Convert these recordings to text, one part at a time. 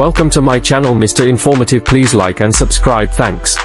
Welcome to my channel Mr. Informative. Please like and subscribe. Thanks.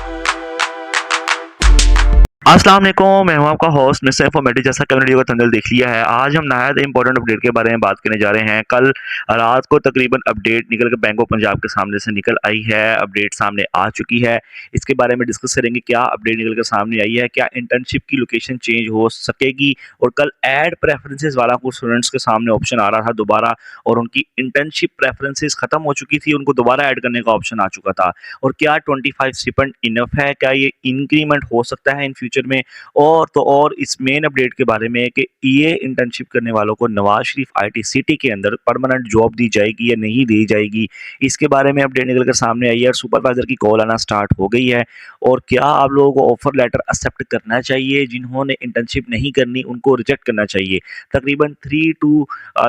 अस्सलाम वालेकुम, मैं हूं आपका होस्ट मिस्टर इन्फॉर्मेटिव। जैसा कि वीडियो का थंबनेल देख लिया है, आज हम नहायत इंपॉर्टेंट अपडेट के बारे में बात करने जा रहे हैं। कल रात को तकरीबन अपडेट निकल कर बैंक ऑफ पंजाब के सामने से निकल आई है, अपडेट सामने आ चुकी है। इसके बारे में डिस्कस करेंगे, क्या अपडेट निकल कर सामने आई है, क्या इंटर्नशिप की लोकेशन चेंज हो सकेगी। और कल ऐड प्रेफरेंसेस वाला कुछ स्टूडेंट्स के सामने ऑप्शन आ रहा था दोबारा, और उनकी इंटर्नशिप प्रेफरेंसेस खत्म हो चुकी थी, उनको दोबारा ऐड करने का ऑप्शन आ चुका था। और क्या 25 स्टिपेंड इनफ है, क्या ये इंक्रीमेंट हो सकता है इन फ्यूचर में। और तो और इस मेन अपडेट के बारे में कि ये इंटर्नशिप करने वालों को नवाज शरीफ आईटी सिटी के अंदर परमानेंट जॉब दी जाएगी या नहीं दी जाएगी, इसके बारे में अपडेट निकलकर सामने आई है। और सुपरवाइजर की कॉल आना स्टार्ट हो गई है। और क्या आप लोगों को ऑफर लेटर एक्सेप्ट करना चाहिए, जिन्होंने इंटर्नशिप नहीं करनी उनको रिजेक्ट करना चाहिए। तकरीबन 3 to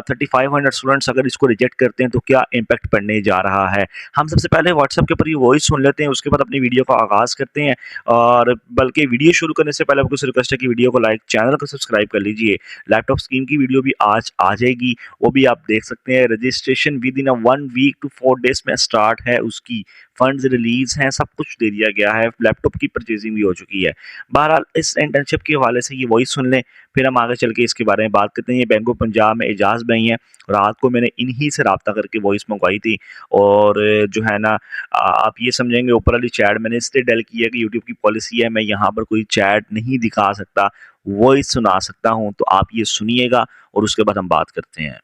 3500 स्टूडेंट्स अगर इसको रिजेक्ट करते हैं तो क्या इम्पैक्ट पड़ने जा रहा है। हम सबसे पहले व्हाट्सएप के ऊपर ये वॉइस सुन लेते हैं, उसके बाद अपनी वीडियो का आगाज़ करते हैं। और बल्कि वीडियो शुरू करने से पहले आपको रिक्वेस्ट है कि वीडियो को लाइक, चैनल को सब्सक्राइब कर लीजिए। लैपटॉप स्कीम की वीडियो भी आज आ जाएगी, वो भी आप देख सकते हैं। Registration within 1 week to 4 days में स्टार्ट है, उसकी फंड्स रिलीज हैं, सब कुछ दे दिया गया है, लैपटॉप की परचेजिंग भी हो चुकी है। बहरहाल इस इंटर्नशिप के हवाले से ये वॉइस सुन लें, फिर हम आगे चल के इसके बारे में बात करते हैं। ये बैंक ऑफ पंजाब में एजाज भाई हैं, रात को मैंने इन्हीं से रब्ता करके वॉइस मंगवाई थी। और जो है ना, आप ये समझेंगे ऊपर वाली चैट मैंने इसलिए डेल की है कि यूट्यूब की पॉलिसी है, मैं यहाँ पर कोई चैट नहीं दिखा सकता, वॉइस सुना सकता हूँ। तो आप ये सुनिएगा और उसके बाद हम बात करते हैं।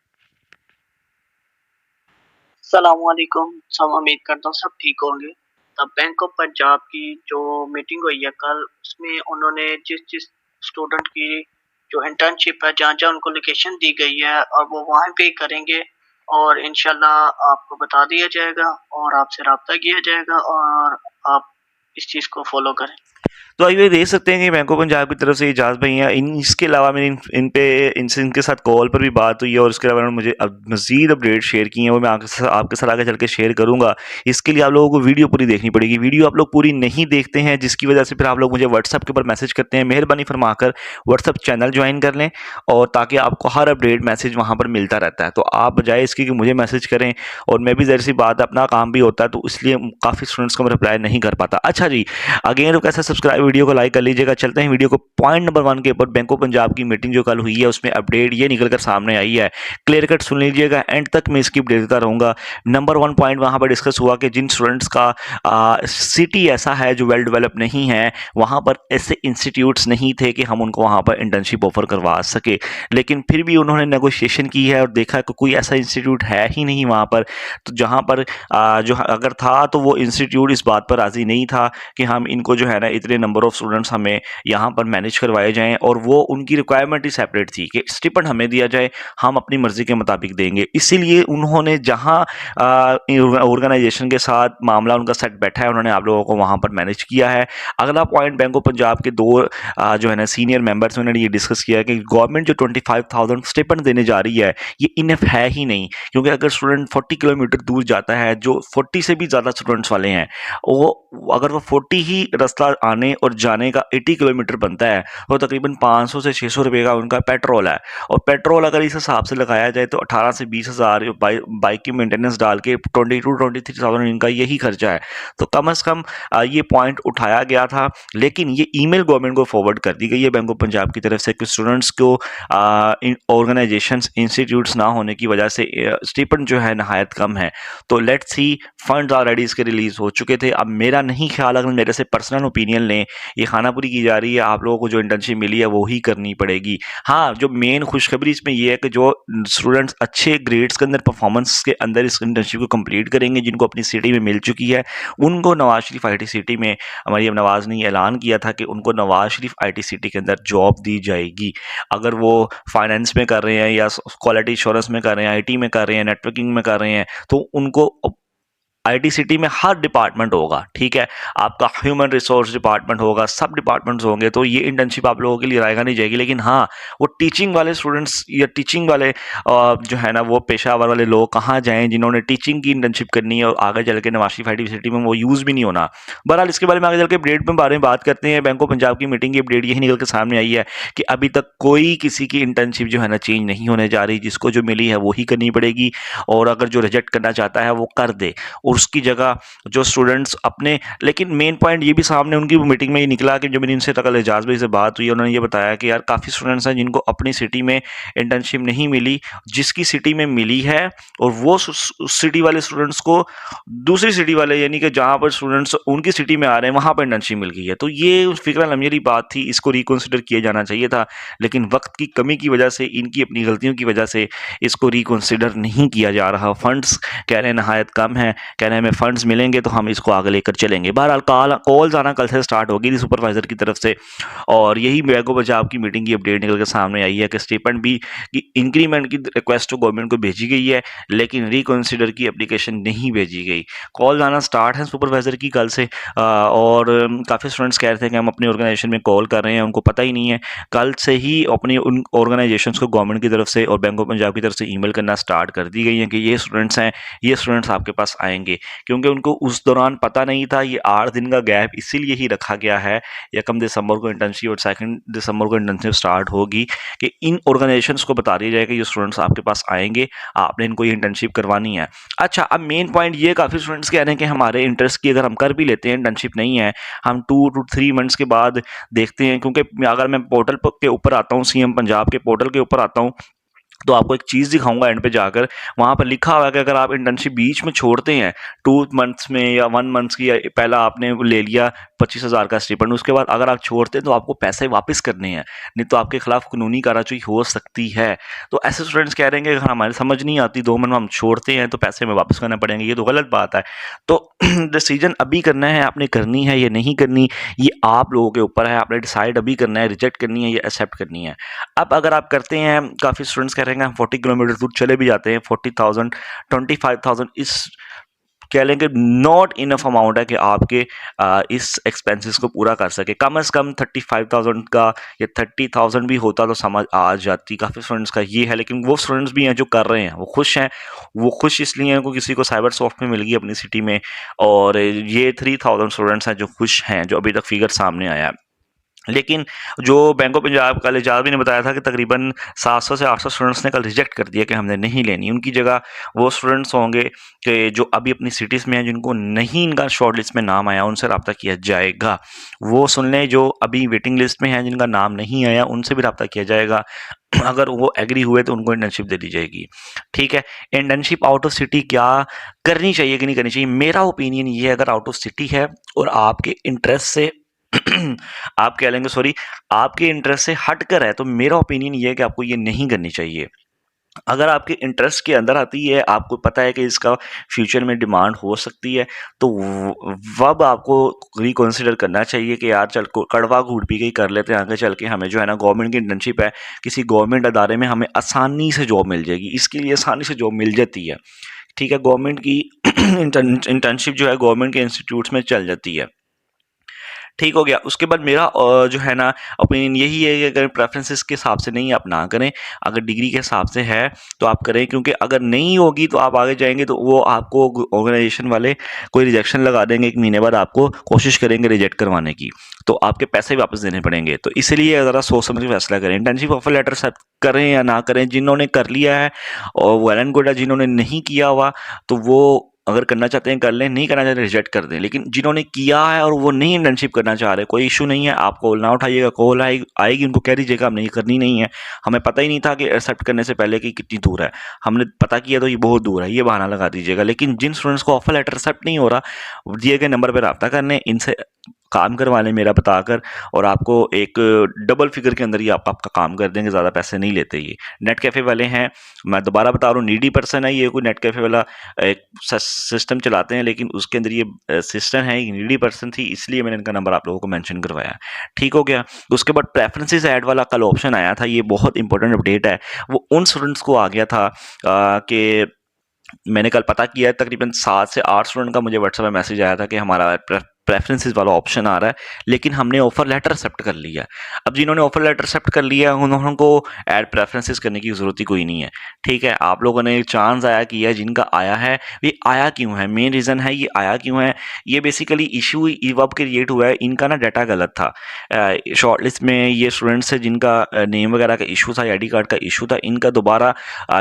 सलामुअलैकुम, सब उम्मीद करता हूँ सब ठीक होंगे। तब बैंक ऑफ पंजाब की जो मीटिंग हुई है कल, उसमें उन्होंने जिस स्टूडेंट की जो इंटर्नशिप है, जहाँ उनको लोकेशन दी गई है, और वो वहाँ पे करेंगे। और इंशाल्लाह आपको बता दिया जाएगा और आपसे रब्ता किया जाएगा, और आप इस चीज़ को फॉलो करें। तो आइए देख सकते हैं कि बैंक ऑफ पंजाब की तरफ से एजाज भाई हैं। इसके अलावा मेरी इनसे इनके साथ कॉल पर भी बात हुई है, और उसके अलावा उन्होंने मुझे मज़ीद अपडेट शेयर की हैं, वो मैं आपके साथ आगे चल के शेयर करूँगा। इसके लिए आप लोगों को वीडियो पूरी देखनी पड़ेगी। वीडियो आप लोग पूरी नहीं देखते हैं, जिसकी वजह से फिर आप लोग मुझे व्हाट्सअप के ऊपर मैसेज करते हैं। मेहरबानी फरमाकर व्हाट्सअप चैनल ज्वाइन कर लें, और ताकि आपको हर अपडेट मैसेज वहाँ पर मिलता रहता है। तो आप बजाय इसके कि मुझे मैसेज करें, और मैं भी ज़ाहिर सी बात अपना काम भी होता है, तो इसलिए काफ़ी स्टूडेंट्स को मैं रिप्लाई नहीं कर पाता। अच्छा जी, अगेन कैसा सब्सक्राइब, वीडियो को लाइक कर लीजिएगा। चलते हैं वीडियो को पॉइंट नंबर 1 के ऊपर। बैंक ऑफ पंजाब की मीटिंग जो कल हुई है, उसमें अपडेट ये निकल कर सामने आई है। क्लियर कट सुन लीजिएगा, एंड तक मैं इसकी अपडेट देता रहूँगा। नंबर 1 पॉइंट वहाँ पर डिस्कस हुआ कि जिन स्टूडेंट्स का सिटी ऐसा है जो वेल डेवलप नहीं है, वहाँ पर ऐसे इंस्टीट्यूट्स नहीं थे कि हम उनको वहाँ पर इंटर्नशिप ऑफर करवा सके। लेकिन फिर भी उन्होंने नेगोशिएशन की है और देखा कि कोई ऐसा इंस्टीट्यूट है ही नहीं वहाँ पर। तो जहाँ पर जो अगर था, तो वो इंस्टीट्यूट इस बात पर राज़ी नहीं था कि हम इनको जो है ना, इतने नंबर ऑफ स्टूडेंट्स हमें यहाँ पर मैनेज करवाए जाएं। और वो उनकी रिक्वायरमेंट ही सेपरेट थी कि स्टिपेंड हमें दिया जाए, हम अपनी मर्ज़ी के मुताबिक देंगे। इसीलिए उन्होंने जहाँ ऑर्गेनाइजेशन के साथ मामला उनका सेट बैठा है, उन्होंने आप लोगों को वहाँ पर मैनेज किया है। अगला पॉइंट, बैंक ऑफ पंजाब के 2 जो है ना सीनियर मेंबर्स, उन्होंने ये डिस्कस किया है कि गवर्नमेंट जो 25,000 स्टिपेंड देने जा रही है, ये इनफ है ही नहीं। क्योंकि अगर स्टूडेंट 40 किलोमीटर दूर जाता है, जो 40 से भी ज़्यादा स्टूडेंट्स वाले हैं, वो अगर वो 40 ही रास्ता आने और जाने का 80 किलोमीटर बनता है, तो तकरीबन 500 से 600 रुपये का उनका पेट्रोल है। और पेट्रोल अगर इस हिसाब से लगाया जाए तो 18 से 20 हज़ार बाइक की मेंटेनेंस डाल के 22-23,000 इनका यही खर्चा है। तो कम से कम ये पॉइंट उठाया गया था, लेकिन ये ईमेल गवर्नमेंट को फॉरवर्ड कर दी गई है बैंक ऑफ पंजाब की तरफ से कि स्टूडेंट्स को ऑर्गेनाइजेशंस, इंस्टीट्यूट्स ना होने की वजह से स्टिपेंड जो है नहायत कम है। तो लेट्स सी, फंड्स ऑलरेडी इसके रिलीज़ हो चुके थे। अब मेरा नहीं ख्याल, अगर मेरे से पर्सनल ओपिनियन लें, ये खानापुरी की जा रही है, आप लोगों को जो इंटर्नशिप मिली है वो ही करनी पड़ेगी। हाँ, जो मेन खुशखबरी इसमें ये है कि जो स्टूडेंट्स अच्छे ग्रेड्स के अंदर, परफॉर्मेंस के अंदर इस इंटर्नशिप को कंप्लीट करेंगे, जिनको अपनी सिटी में मिल चुकी है, उनको नवाज शरीफ आईटी सिटी में, मरीम नवाज ने ऐलान किया था कि उनको नवाज शरीफ आईटी सिटी के अंदर जॉब दी जाएगी। अगर वो फाइनेंस में कर रहे हैं, या क्वालिटी इंश्योरेंस में कर रहे हैं, आईटी में कर रहे हैं, नेटवर्किंग में कर रहे हैं, तो उनको आईटी सिटी में हर डिपार्टमेंट होगा, ठीक है, आपका ह्यूमन रिसोर्स डिपार्टमेंट होगा, सब डिपार्टमेंट्स होंगे, तो ये इंटर्नशिप आप लोगों के लिए रायगा नहीं जाएगी। लेकिन हाँ, वो टीचिंग वाले स्टूडेंट्स या टीचिंग वाले जो है ना वो पेशावर वाले लोग कहाँ जाएं जिन्होंने टीचिंग की इंटर्नशिप करनी है और आगे चल के नवाशिफ आईटी सिटी में वो यूज़ भी नहीं होना। बहरहाल इसके बारे में आगे चल के अपडेट में बारे में बात करते हैं। बैंक ऑफ पंजाब की मीटिंग की अपडेट यही निकल के सामने आई है कि अभी तक कोई किसी की इंटर्नशिप जो है ना चेंज नहीं होने जा रही, जिसको जो मिली है वही करनी पड़ेगी, और अगर जो रिजेक्ट करना चाहता है वो कर दे, और उसकी जगह जो स्टूडेंट्स अपने, लेकिन मेन पॉइंट ये भी सामने उनकी मीटिंग में ये निकला कि जो मेरी इनसे कल एजाज भाई से बात हुई, उन्होंने ये बताया कि यार काफ़ी स्टूडेंट्स हैं जिनको अपनी सिटी में इंटर्नशिप नहीं मिली, जिसकी सिटी में मिली है, और वो सिटी वाले स्टूडेंट्स को दूसरी सिटी वाले यानी कि जहाँ पर स्टूडेंट्स उनकी सिटी में आ रहे हैं वहाँ पर इंटर्नशिप मिल गई है। तो ये फिक्र लम्हेरी बात थी, इसको रिकंसिडर किया जाना चाहिए था, लेकिन वक्त की कमी की वजह से, इनकी अपनी गलतियों की वजह से इसको रिकंसिडर नहीं किया जा रहा। फंड्स कह रहे हैं नहायत कम है, कह रहे हैं हमें फंड्स मिलेंगे तो हम इसको आगे लेकर चलेंगे। बहरहाल कॉल्स आना कल से स्टार्ट होगी सुपरवाइजर की तरफ से, और यही बैंक ऑफ पंजाब की मीटिंग की अपडेट निकल के सामने आई है कि स्टीपेंड भी कि इंक्रीमेंट की रिक्वेस्ट तो गवर्नमेंट को भेजी गई है, लेकिन रिकंसिडर की एप्लीकेशन नहीं भेजी गई। कॉल आना स्टार्ट है सुपरवाइजर की कल से, और काफ़ी स्टूडेंट्स कह रहे थे कि हम अपनी ऑर्गेनाइजेशन में कॉल कर रहे हैं, उनको पता ही नहीं है। कल से ही अपनी उन ऑर्गेनाइजेशंस को गवर्नमेंट की तरफ से और बैंक ऑफ पंजाब की तरफ से ईमेल करना स्टार्ट कर दी गई है कि ये स्टूडेंट्स हैं, ये स्टूडेंट्स आपके पास आएंगे, क्योंकि उनको उस दौरान पता नहीं था। ये 8 दिन का गैप इसीलिए ही रखा गया है, 1 दिसंबर को इंटर्नशिप और 2 दिसंबर को इंटर्नशिप स्टार्ट होगी, कि इन ऑर्गेनाइजेशंस को बता दिया जाएगा कि ये स्टूडेंट्स आपके पास आएंगे, आपने इनको ये इंटर्नशिप करवानी है। अच्छा, अब मेन पॉइंट ये, काफ़ी स्टूडेंट्स कह रहे हैं कि हमारे इंटरेस्ट की अगर हम कर भी लेते हैं, इंटर्नशिप नहीं है, हम 2 to 3 मंथ्स के बाद देखते हैं, क्योंकि अगर मैं पोर्टल के ऊपर आता हूँ, सीएम पंजाब के पोर्टल के ऊपर आता हूँ, तो आपको एक चीज़ दिखाऊंगा एंड पे जाकर, वहाँ पर लिखा हुआ है कि अगर आप इंटर्नशिप बीच में छोड़ते हैं 2 मंथ्स में या 1 मंथ्स की, या पहला आपने ले लिया 25,000 का स्टिपेंड, उसके बाद अगर आप छोड़ते हैं तो आपको पैसे वापस करने हैं, नहीं तो आपके खिलाफ कानूनी कार्रवाई हो सकती है। तो ऐसे स्टूडेंट्स कह रहे हैं कि अगर हमारी समझ नहीं आती, 2 मंथ में हम छोड़ते हैं तो पैसे हमें वापस करने पड़ेंगे, ये तो गलत बात है। तो डिसीजन अभी करना है, आपने करनी है या नहीं करनी, ये आप लोगों के ऊपर है, आपने डिसाइड अभी करना है, रिजेक्ट करनी है या एक्सेप्ट करनी है। अब अगर आप करते हैं, काफ़ी स्टूडेंट्स कह रहे हैं हम 40 किलोमीटर दूर चले भी जाते हैं, 40,000 25,000 इस कह लें कि नॉट इनफ अमाउंट है कि आपके इस एक्सपेंसेस को पूरा कर सके। कम से कम 35,000 का या 30,000 भी होता तो समझ आ जाती। काफ़ी स्टूडेंट्स का ये है, लेकिन वो स्टूडेंट्स भी हैं जो कर रहे हैं, वो खुश हैं। वो खुश इसलिए हैं कि किसी को साइबर सॉफ्ट में मिल गई अपनी सिटी में, और ये 3,000 स्टूडेंट्स हैं जो खुश हैं, जो अभी तक फिगर सामने आया है। लेकिन जो बैंक ऑफ पंजाब कल एजाज भी ने बताया था कि तकरीबन 700 से 800 स्टूडेंट्स ने कल रिजेक्ट कर दिया कि हमने नहीं लेनी। उनकी जगह वो स्टूडेंट्स होंगे कि जो अभी अपनी सिटीज़ में हैं, जिनको नहीं इनका शॉर्ट लिस्ट में नाम आया, उनसे रब्ता किया जाएगा। वो सुन लें, जो अभी वेटिंग लिस्ट में हैं, जिनका नाम नहीं आया, उनसे भी रब्ता किया जाएगा। अगर वो एग्री हुए तो उनको इंटर्नशिप दे दी जाएगी। ठीक है, इंटर्नशिप आउट ऑफ सिटी क्या करनी चाहिए कि नहीं करनी चाहिए, मेरा ओपिनियन ये है, अगर आउट ऑफ सिटी है और आपके इंटरेस्ट से आप कह लेंगे सॉरी, आपके इंटरेस्ट से हट कर है, तो मेरा ओपिनियन ये है कि आपको ये नहीं करनी चाहिए। अगर आपके इंटरेस्ट के अंदर आती है, आपको पता है कि इसका फ्यूचर में डिमांड हो सकती है, तो वब आपको रिकंसिडर करना चाहिए कि यार चल कड़वा घूट पी गई, कर लेते हैं आगे चल के, हमें जो है ना गवर्नमेंट की इंटर्नशिप है, किसी गवर्नमेंट अदारे में हमें आसानी से जॉब मिल जाएगी। इसके लिए आसानी से जॉब मिल जाती है, ठीक है, गवर्नमेंट की इंटर्नशिप जो है गवर्नमेंट के इंस्टीट्यूट्स में चल जाती है। ठीक हो गया। उसके बाद मेरा जो है ना ओपिनियन यही है कि अगर प्रेफरेंसेस के हिसाब से नहीं, आप ना करें। अगर डिग्री के हिसाब से है तो आप करें, क्योंकि अगर नहीं होगी तो आप आगे जाएंगे तो वो आपको ऑर्गेनाइजेशन वाले कोई रिजेक्शन लगा देंगे, 1 महीने बाद आपको कोशिश करेंगे रिजेक्ट करवाने की, तो आपके पैसे वापस देने पड़ेंगे। तो इसलिए ज़रा सोच समझ के फैसला करें। इंटर्नशिप ऑफर लेटर एक्सेप्ट करें या ना करें, जिन्होंने कर लिया है और वेल एंड गुड है, जिन्होंने नहीं किया हुआ तो वो अगर करना चाहते हैं कर लें, नहीं करना चाहते रिजेक्ट कर दें। लेकिन जिन्होंने किया है और वो नहीं इंटर्नशिप करना चाह रहे, कोई इशू नहीं है, आप कॉल ना उठाइएगा, कॉल आएगी उनको कह दीजिएगा हम नहीं करनी नहीं है, हमें पता ही नहीं था कि एक्सेप्ट करने से पहले कि कितनी दूर है, हमने पता किया तो ये बहुत दूर है, ये बहाना लगा दीजिएगा। लेकिन जिन स्टूडेंट्स को ऑफर लेटर एक्सेप्ट नहीं हो रहा, दिए गए नंबर पर रब्ता करने, इनसे काम करवा लें मेरा बताकर, और आपको एक डबल फिगर के अंदर ही आपका काम कर देंगे, ज़्यादा पैसे नहीं लेते। ये नेट कैफ़े वाले हैं, मैं दोबारा बता रहा हूँ, नीडी पर्सन है ये, कोई नेट कैफ़े वाला एक सिस्टम चलाते हैं, लेकिन उसके अंदर ये सिस्टम है, एक नीडी पर्सन थी, इसलिए मैंने इनका नंबर आप लोगों को मेंशन करवाया। ठीक हो गया। उसके बाद प्रेफरेंसेस ऐड वाला कल ऑप्शन आया था, ये बहुत इंपॉर्टेंट अपडेट है। वो उन स्टूडेंट्स को आ गया था कि मैंने कल पता किया है, तकरीबन 7 से 8 स्टूडेंट का मुझे व्हाट्सएप में मैसेज आया था कि हमारा प्रेफरेंसेस वाला ऑप्शन आ रहा है, लेकिन हमने ऑफर लेटर एक्सेप्ट कर लिया है। अब जिन्होंने ऑफर लेटर एक्सेप्ट कर लिया है उनको ऐड प्रेफरेंसेस करने की ज़रूरत ही कोई नहीं है। ठीक है, आप लोगों ने चांस आया किया है, जिनका आया है ये आया क्यों है, मेन रीज़न है ये आया क्यों है, ये बेसिकली इशू ईवब क्रिएट हुआ है, इनका ना डाटा गलत था। शॉर्टलिस्ट में ये स्टूडेंट्स है जिनका नेम वगैरह का इशू था, आईडी कार्ड का इशू था, इनका दोबारा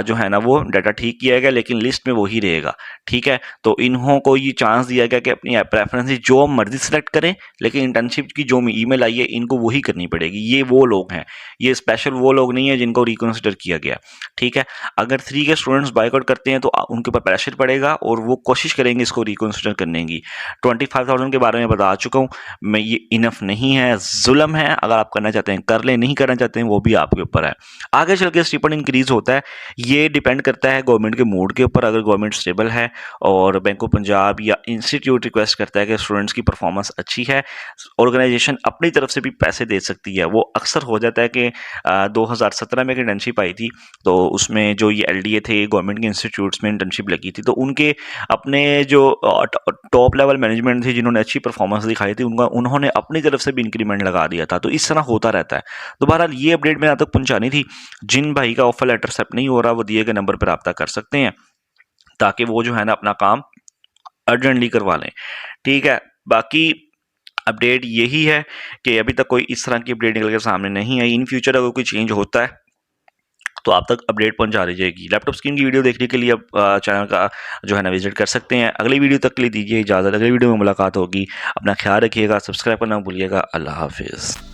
जो है ना वो डाटा ठीक किया गया, लेकिन लिस्ट में वही रहेगा। ठीक है, तो इन्हों को ये चांस दिया गया कि अपनी प्रेफरेंसेस जो मर्जी सेलेक्ट करें, लेकिन इंटर्नशिप की जो ईमेल आई है इनको वही करनी पड़ेगी। ये वो लोग हैं, ये स्पेशल वो लोग नहीं है जिनको रिकंसिडर किया गया। ठीक है, अगर 3 के स्टूडेंट्स बायकआउट करते हैं तो उनके ऊपर प्रेशर पड़ेगा और वो कोशिश करेंगे इसको रिकंसिडर करने की। 25,000 के बारे में बता चुका हूँ मैं, ये इनफ नहीं है, जुल्म है। अगर आप करना चाहते हैं कर लें, नहीं करना चाहते हैं वो भी आपके ऊपर है। आगे चल के स्टीपेंड इंक्रीज होता है, ये डिपेंड करता है गवर्नमेंट के मूड के ऊपर। अगर गवर्नमेंट स्टेबल है और बैंक ऑफ पंजाब या इंस्टीट्यूट रिक्वेस्ट करता है कि स्टूडेंट्स की परफॉर्मेंस अच्छी है, ऑर्गेनाइजेशन अपनी तरफ से भी पैसे दे सकती है। वो अक्सर हो जाता है कि 2017 में एक इंटर्नशिप आई थी, तो उसमें जो ये LDA थे, गवर्नमेंट के इंस्टीट्यूट्स में इंटर्नशिप लगी थी, तो उनके अपने जो टॉप लेवल मैनेजमेंट थी जिन्होंने अच्छी परफॉर्मेंस दिखाई थी, उन्होंने अपनी तरफ से भी इंक्रीमेंट लगा दिया था। तो इस तरह होता रहता है। तो बहरहाल ये अपडेट मैंने आप तक पहुंचानी थी। जिन भाई का ऑफर लेटर एक्सेप्ट नहीं हो रहा वो दिए गए नंबर पर रब्ता कर सकते हैं, ताकि वो जो है ना अपना काम अर्जेंटली करवा लें। ठीक है, बाकी अपडेट यही है कि अभी तक कोई इस तरह की अपडेट निकल के सामने नहीं आई। इन फ्यूचर अगर कोई चेंज होता है तो आप तक अपडेट पहुंचा दी जाएगी। लैपटॉप स्क्रीन की वीडियो देखने के लिए आप चैनल का जो है ना विजिट कर सकते हैं। अगली वीडियो तक के लिए दीजिए इजाज़त, अगली वीडियो में मुलाकात होगी। अपना ख्याल रखिएगा, सब्सक्राइब करना भूलिएगा। अल्लाह हाफिज़।